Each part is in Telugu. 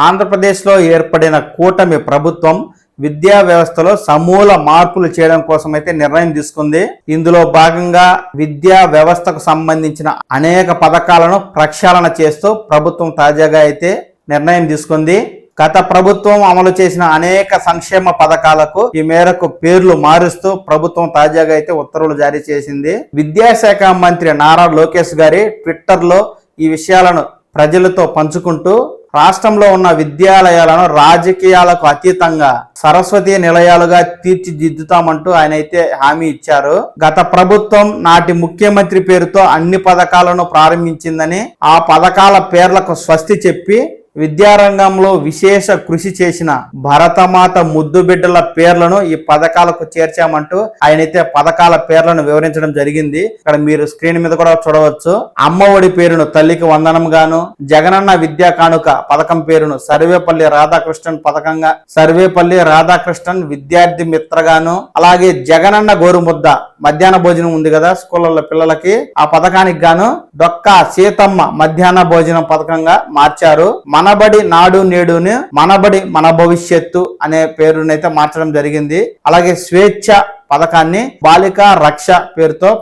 ఆంధ్రప్రదేశ్లో ఏర్పడిన కూటమి ప్రభుత్వం విద్యా వ్యవస్థలో సమూల మార్పులు చేయడం కోసం అయితే నిర్ణయం తీసుకుంది. ఇందులో భాగంగా విద్యా వ్యవస్థకు సంబంధించిన అనేక పథకాలను ప్రక్షాళన చేస్తూ ప్రభుత్వం తాజాగా అయితే నిర్ణయం తీసుకుంది. గత ప్రభుత్వం అమలు చేసిన అనేక సంక్షేమ పథకాలకు ఈ మేరకు పేర్లు మారుస్తూ ప్రభుత్వం తాజాగా అయితే ఉత్తర్వులు జారీ చేసింది. విద్యాశాఖ మంత్రి నారా లోకేష్ గారి ట్విట్టర్లో ఈ విషయాలను ప్రజలతో పంచుకుంటూ రాష్ట్రంలో ఉన్న విద్యాలయాలను రాజకీయాలకు అతీతంగా సరస్వతి నిలయాలుగా తీర్చిదిద్దుతామంటూ ఆయన అయితే హామీ ఇచ్చారు. గత ప్రభుత్వం నాటి ముఖ్యమంత్రి పేరుతో అన్ని పథకాలను ప్రారంభించిందని, ఆ పథకాల పేర్లకు స్వస్తి చెప్పి విద్యారంగంలో విశేష కృషి చేసిన భరతమాత ముద్దు బిడ్డల పేర్లను ఈ పథకాలకు చేర్చామంటూ ఆయనైతే పథకాల పేర్లను వివరించడం జరిగింది. ఇక్కడ మీరు స్క్రీన్ మీద కూడా చూడవచ్చు. అమ్మఒడి పేరును తల్లికి వందనం గాను, జగనన్న విద్యా కానుక పథకం పేరును సర్వేపల్లి రాధాకృష్ణన్ పథకంగా, సర్వేపల్లి రాధాకృష్ణన్ విద్యార్థి మిత్రగాను, అలాగే జగనన్న గోరుముద్ద మధ్యాహ్న భోజనం ఉంది కదా స్కూళ్ళలో పిల్లలకి, ఆ పథకానికి గాను డొక్కా సీతమ్మ మధ్యాహ్న భోజనం పథకంగా మార్చారు. మనబడి నాడు నేడుని మనబడి మన భవిష్యత్తు అనే పేరునైతే మార్చడం జరిగింది. అలాగే స్వేచ్ఛ పథకాన్ని బాలికా రక్ష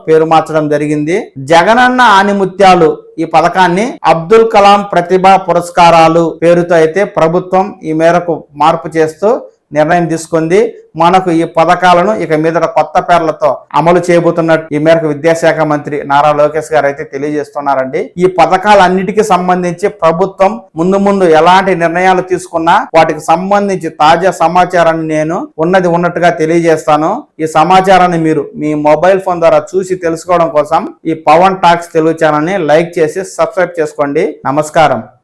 పేరు మార్చడం జరిగింది. జగనన్న ఆనిముత్యాలు ఈ పథకాన్ని అబ్దుల్ కలాం ప్రతిభా పురస్కారాలు పేరుతో అయితే ప్రభుత్వం ఈ మేరకు మార్పు చేస్తూ నిర్ణయం తీసుకుంది. మనకు ఈ పథకాలను ఇక మీద కొత్త పేర్లతో అమలు చేయబోతున్నట్టు ఈ మేరకు విద్యాశాఖ మంత్రి నారా లోకేష్ గారు అయితే తెలియజేస్తున్నారండి. ఈ పథకాలన్నిటికీ సంబంధించి ప్రభుత్వం ముందు ఎలాంటి నిర్ణయాలు తీసుకున్నా వాటికి సంబంధించి తాజా సమాచారాన్ని నేను ఉన్నట్టుగా తెలియజేస్తాను. ఈ సమాచారాన్ని మీరు మీ మొబైల్ ఫోన్ ద్వారా చూసి తెలుసుకోవడం కోసం ఈ పవన్ టాక్స్ తెలుగు ఛానల్ ని లైక్ చేసి సబ్స్క్రైబ్ చేసుకోండి. నమస్కారం.